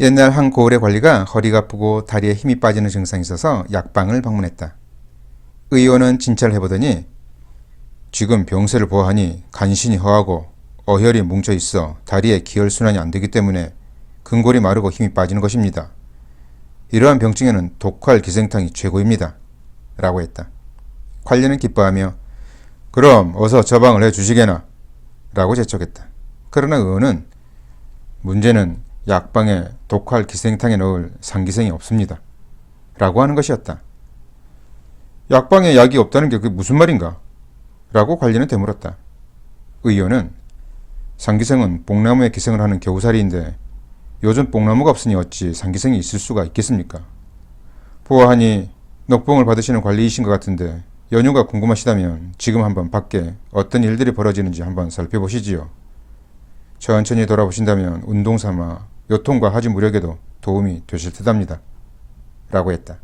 옛날 한 고을의 관리가 허리가 아프고 다리에 힘이 빠지는 증상이 있어서 약방을 방문했다. 의원은 진찰을 해보더니 지금 병세를 보아하니 간신히 허하고 어혈이 뭉쳐 있어 다리에 기혈순환이 안 되기 때문에 근골이 마르고 힘이 빠지는 것입니다. 이러한 병증에는 독활 기생탕이 최고입니다. 라고 했다. 관리는 기뻐하며 그럼 어서 처방을 해주시게나 라고 재촉했다. 그러나 의원은 문제는 약방에 독활 기생탕에 넣을 상기생이 없습니다. 라고 하는 것이었다. 약방에 약이 없다는 게 그게 무슨 말인가? 라고 관리는 되물었다. 의원은 상기생은 뽕나무에 기생을 하는 겨우살이인데 요즘 뽕나무가 없으니 어찌 상기생이 있을 수가 있겠습니까? 보아하니 녹봉을 받으시는 관리이신 것 같은데 연유가 궁금하시다면 지금 한번 밖에 어떤 일들이 벌어지는지 한번 살펴보시지요. 천천히 돌아보신다면 운동삼아 요통과 하지 무력에도 도움이 되실 듯합니다. 라고 했다.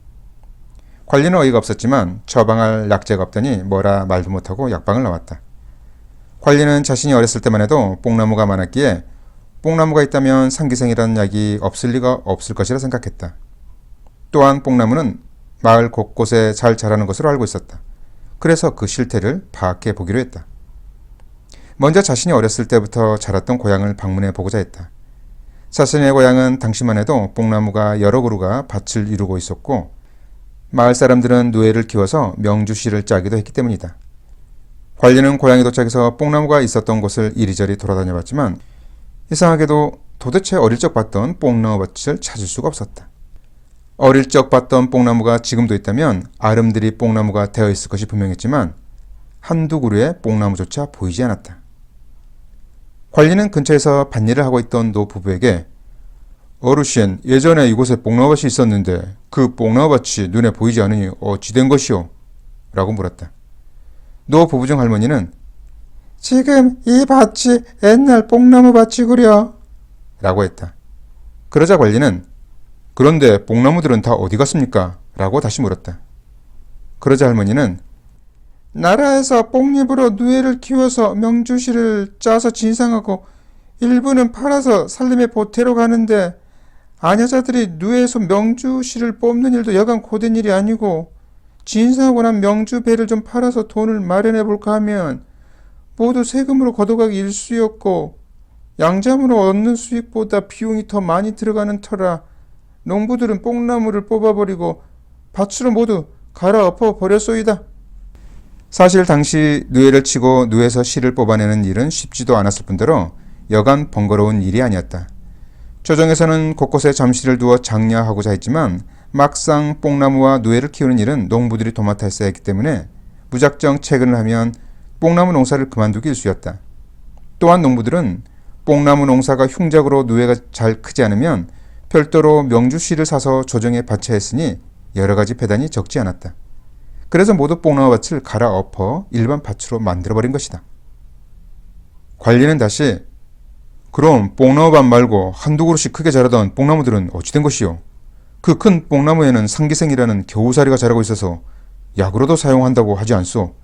관리는 어이가 없었지만 처방할 약재가 없더니 뭐라 말도 못하고 약방을 나왔다. 관리는 자신이 어렸을 때만 해도 뽕나무가 많았기에 뽕나무가 있다면 상기생이라는 약이 없을 리가 없을 것이라 생각했다. 또한 뽕나무는 마을 곳곳에 잘 자라는 것으로 알고 있었다. 그래서 그 실태를 파악해 보기로 했다. 먼저 자신이 어렸을 때부터 자랐던 고향을 방문해 보고자 했다. 자신의 고향은 당시만 해도 뽕나무가 여러 그루가 밭을 이루고 있었고 마을 사람들은 누에를 키워서 명주씨를 짜기도 했기 때문이다. 관리는 고향에 도착해서 뽕나무가 있었던 곳을 이리저리 돌아다녀 봤지만 이상하게도 도대체 어릴 적 봤던 뽕나무밭을 찾을 수가 없었다. 어릴 적 봤던 뽕나무가 지금도 있다면 아름드리 뽕나무가 되어 있을 것이 분명했지만 한두 그루의 뽕나무조차 보이지 않았다. 관리는 근처에서 밭일을 하고 있던 노 부부에게 어르신, 예전에 이곳에 뽕나무밭이 있었는데 그 뽕나무밭이 눈에 보이지 않으니 어찌 된 것이오? 라고 물었다. 노 부부 중 할머니는 지금 이 밭이 옛날 뽕나무밭이구려 라고 했다. 그러자 관리는 그런데 뽕나무들은 다 어디 갔습니까? 라고 다시 물었다. 그러자 할머니는 나라에서 뽕잎으로 누에를 키워서 명주씨를 짜서 진상하고 일부는 팔아서 살림의 보태로 가는데 아녀자들이 누에에서 명주씨를 뽑는 일도 여간 고된 일이 아니고 진상하고 난 명주배를 좀 팔아서 돈을 마련해 볼까 하면 모두 세금으로 걷어가기 일쑤였고 양잠으로 얻는 수익보다 비용이 더 많이 들어가는 터라 농부들은 뽕나무를 뽑아버리고 밭으로 모두 갈아엎어 버렸소이다. 사실 당시 누에를 치고 누에에서 실을 뽑아내는 일은 쉽지도 않았을 뿐더러 여간 번거로운 일이 아니었다. 조정에서는 곳곳에 잠시를 두어 장려하고자 했지만 막상 뽕나무와 누에를 키우는 일은 농부들이 도맡아 했어야 했기 때문에 무작정 채근을 하면 뽕나무 농사를 그만두기 일쑤였다. 또한 농부들은 뽕나무 농사가 흉작으로 누에가 잘 크지 않으면 별도로 명주씨를 사서 조정에 바쳐야 했으니 여러가지 배단이 적지 않았다. 그래서 모두 뽕나무밭을 갈아엎어 일반 밭으로 만들어버린 것이다. 관리는 다시 그럼 뽕나무밭 말고 한두 그루씩 크게 자라던 뽕나무들은 어찌 된 것이오? 그 큰 뽕나무에는 상기생이라는 겨우살이가 자라고 있어서 약으로도 사용한다고 하지 않소?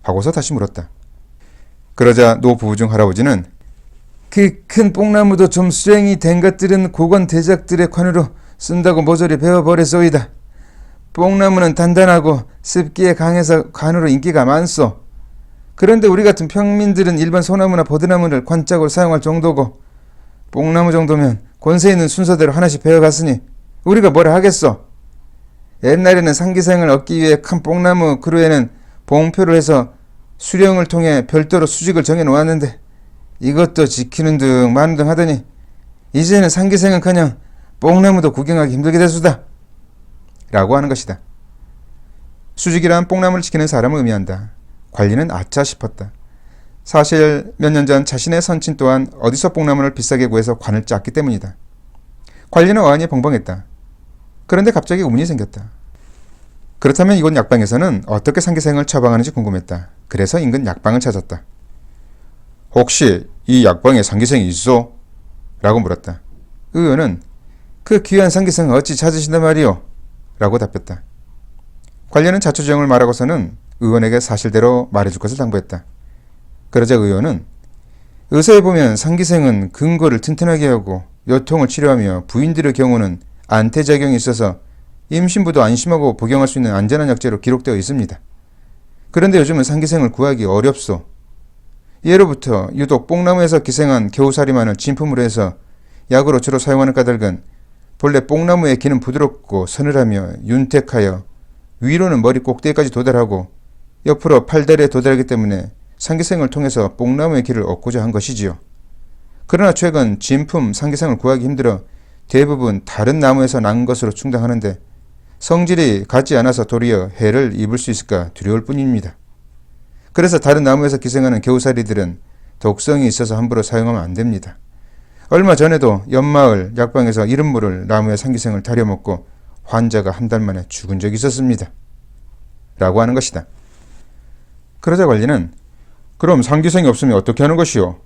하고서 다시 물었다. 그러자 노 부부 중 할아버지는 그 큰 뽕나무도 좀 수행이 된 것들은 고건 대작들의 관으로 쓴다고 모조리 베어버렸소이다. 뽕나무는 단단하고 습기에 강해서 관으로 인기가 많소. 그런데 우리 같은 평민들은 일반 소나무나 버드나무를 관짝으로 사용할 정도고 뽕나무 정도면 권세 있는 순서대로 하나씩 베어갔으니 우리가 뭐라 하겠소. 옛날에는 상기생을 얻기 위해 큰 뽕나무 그루에는 봉표를 해서 수령을 통해 별도로 수직을 정해 놓았는데 이것도 지키는 등 마는 등 하더니 이제는 상기생은커녕 뽕나무도 구경하기 힘들게 됐수다. 라고 하는 것이다. 수직이란 뽕나무를 지키는 사람을 의미한다. 관리는 아차 싶었다. 사실 몇 년 전 자신의 선친 또한 어디서 뽕나무를 비싸게 구해서 관을 짰기 때문이다. 관리는 어안이 벙벙했다. 그런데 갑자기 의문이 생겼다. 그렇다면 이곳 약방에서는 어떻게 상기생을 처방하는지 궁금했다. 그래서 인근 약방을 찾았다. 혹시 이 약방에 상기생이 있어? 라고 물었다. 의원은 그 귀한 상기생을 어찌 찾으신단 말이오? 라고 답했다. 관리는 자초지종을 말하고서는 의원에게 사실대로 말해줄 것을 당부했다. 그러자 의원은 의사에 보면 상기생은 근거를 튼튼하게 하고 요통을 치료하며 부인들의 경우는 안태작용이 있어서 임신부도 안심하고 복용할 수 있는 안전한 약재로 기록되어 있습니다. 그런데 요즘은 상기생을 구하기 어렵소. 예로부터 유독 뽕나무에서 기생한 겨우살이만을 진품으로 해서 약으로 주로 사용하는 까닭은 본래 뽕나무의 기는 부드럽고 서늘하며 윤택하여 위로는 머리 꼭대기까지 도달하고 옆으로 팔다리에 도달하기 때문에 상기생을 통해서 뽕나무의 기를 얻고자 한 것이지요. 그러나 최근 진품 상기생을 구하기 힘들어 대부분 다른 나무에서 난 것으로 충당하는데 성질이 같지 않아서 도리어 해를 입을 수 있을까 두려울 뿐입니다. 그래서 다른 나무에서 기생하는 겨우살이들은 독성이 있어서 함부로 사용하면 안 됩니다. 얼마 전에도 옆마을 약방에서 이른모를 나무의 상기생을 다려먹고 환자가 한 달 만에 죽은 적이 있었습니다. 라고 하는 것이다. 그러자 관리는 그럼 상기생이 없으면 어떻게 하는 것이오?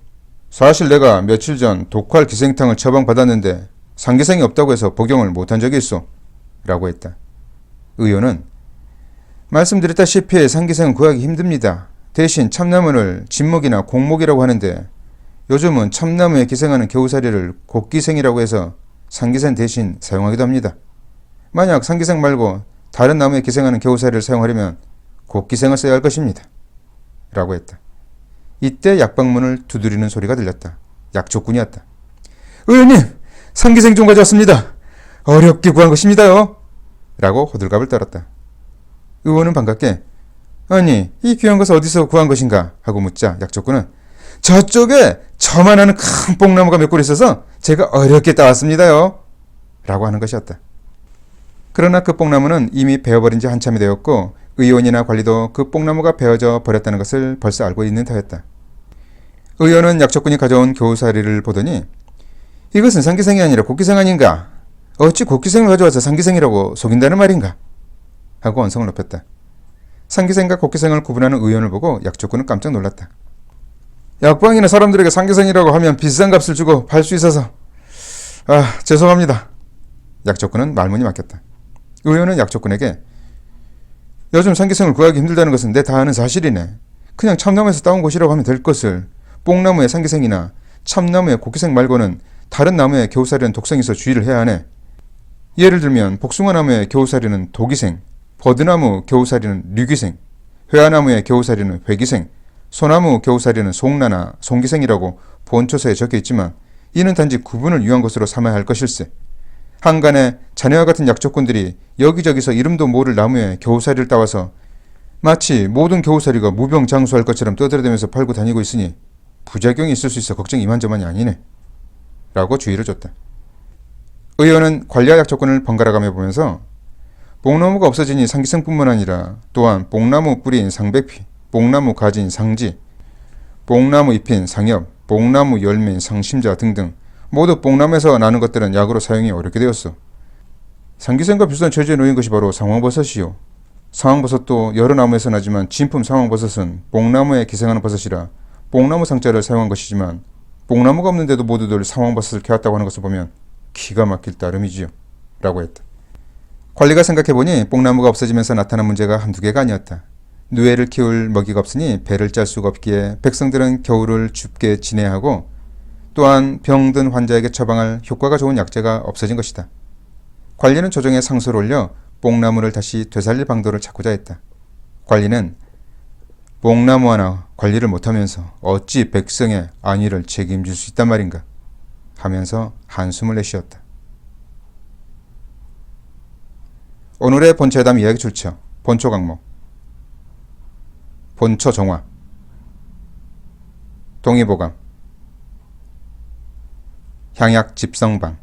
사실 내가 며칠 전 독활 기생탕을 처방받았는데 상기생이 없다고 해서 복용을 못한 적이 있어. 라고 했다. 의원은 말씀드렸다시피 상기생은 구하기 힘듭니다. 대신 참나무를 진목이나 공목이라고 하는데 요즘은 참나무에 기생하는 겨우살이를 곡기생이라고 해서 상기생 대신 사용하기도 합니다. 만약 상기생 말고 다른 나무에 기생하는 겨우살이를 사용하려면 곡기생을 써야 할 것입니다. 라고 했다. 이때 약방문을 두드리는 소리가 들렸다. 약초꾼이었다. 의원님! 상기생 좀 가져왔습니다. 어렵게 구한 것입니다요. 라고 호들갑을 떨었다. 의원은 반갑게 아니 이 귀한 것을 어디서 구한 것인가 하고 묻자 약초꾼은 저쪽에 저만 하는 큰 뽕나무가 몇 그루 있어서 제가 어렵게 따왔습니다요. 라고 하는 것이었다. 그러나 그 뽕나무는 이미 베어버린 지 한참이 되었고 의원이나 관리도 그 뽕나무가 베어져 버렸다는 것을 벌써 알고 있는 터였다. 의원은 약초꾼이 가져온 겨우살이를 보더니 이것은 상기생이 아니라 곡기생 아닌가? 어찌 곡기생을 가져와서 상기생이라고 속인다는 말인가? 하고 언성을 높였다. 상기생과 곡기생을 구분하는 의원을 보고 약초꾼은 깜짝 놀랐다. 약방이나 사람들에게 상기생이라고 하면 비싼 값을 주고 팔 수 있어서 죄송합니다. 약초꾼은 말문이 막혔다. 의원은 약초꾼에게 요즘 상기생을 구하기 힘들다는 것은 내 다 아는 사실이네. 그냥 참나무에서 따온 것이라고 하면 될 것을 뽕나무의 상기생이나 참나무의 곡기생 말고는 다른 나무의 겨우살이는 독성이 있어 주의를 해야 하네. 예를 들면 복숭아나무의 겨우살이는 독이생, 버드나무 겨우살이는 류기생, 회화나무의 겨우살이는 회기생, 소나무 겨우살이는 송나나 송기생이라고 본초서에 적혀 있지만 이는 단지 구분을 위한 것으로 삼아야 할 것일세. 한간에 자네와 같은 약초꾼들이 여기저기서 이름도 모를 나무에 겨우살이를 따와서 마치 모든 겨우살이가 무병장수할 것처럼 떠들어대면서 팔고 다니고 있으니 부작용이 있을 수 있어 걱정이 이만저만이 아니네. 라고 주의를 줬다. 의원은 관리와 약초꾼을 번갈아가며 보면서 뽕나무가 없어지니 상기생뿐만 아니라 또한 뽕나무 뿌리인 상백피, 뽕나무 가지인 상지, 뽕나무 잎인 상엽, 뽕나무 열매인 상심자 등등 모두 뽕나무에서 나는 것들은 약으로 사용이 어렵게 되었어. 상기생과 비슷한 처지에 놓인 것이 바로 상황버섯이요. 상황버섯도 여러 나무에서 나지만 진품 상황버섯은 뽕나무에 기생하는 버섯이라 뽕나무 상자를 사용한 것이지만 뽕나무가 없는데도 모두들 상황버섯을 캐왔다고 하는 것을 보면 기가 막힐 따름이지요. 라고 했다. 관리가 생각해보니 뽕나무가 없어지면서 나타난 문제가 한두 개가 아니었다. 누에를 키울 먹이가 없으니 배를 짤 수가 없기에 백성들은 겨울을 춥게 지내야 하고 또한 병든 환자에게 처방할 효과가 좋은 약재가 없어진 것이다. 관리는 조정에 상소를 올려 뽕나무를 다시 되살릴 방도를 찾고자 했다. 관리는 뽕나무 하나 관리를 못하면서 어찌 백성의 안위를 책임질 수 있단 말인가 하면서 한숨을 내쉬었다. 오늘의 본초회담 이야기 출처 본초 강목 본초 정화 동의보감 향약 집성방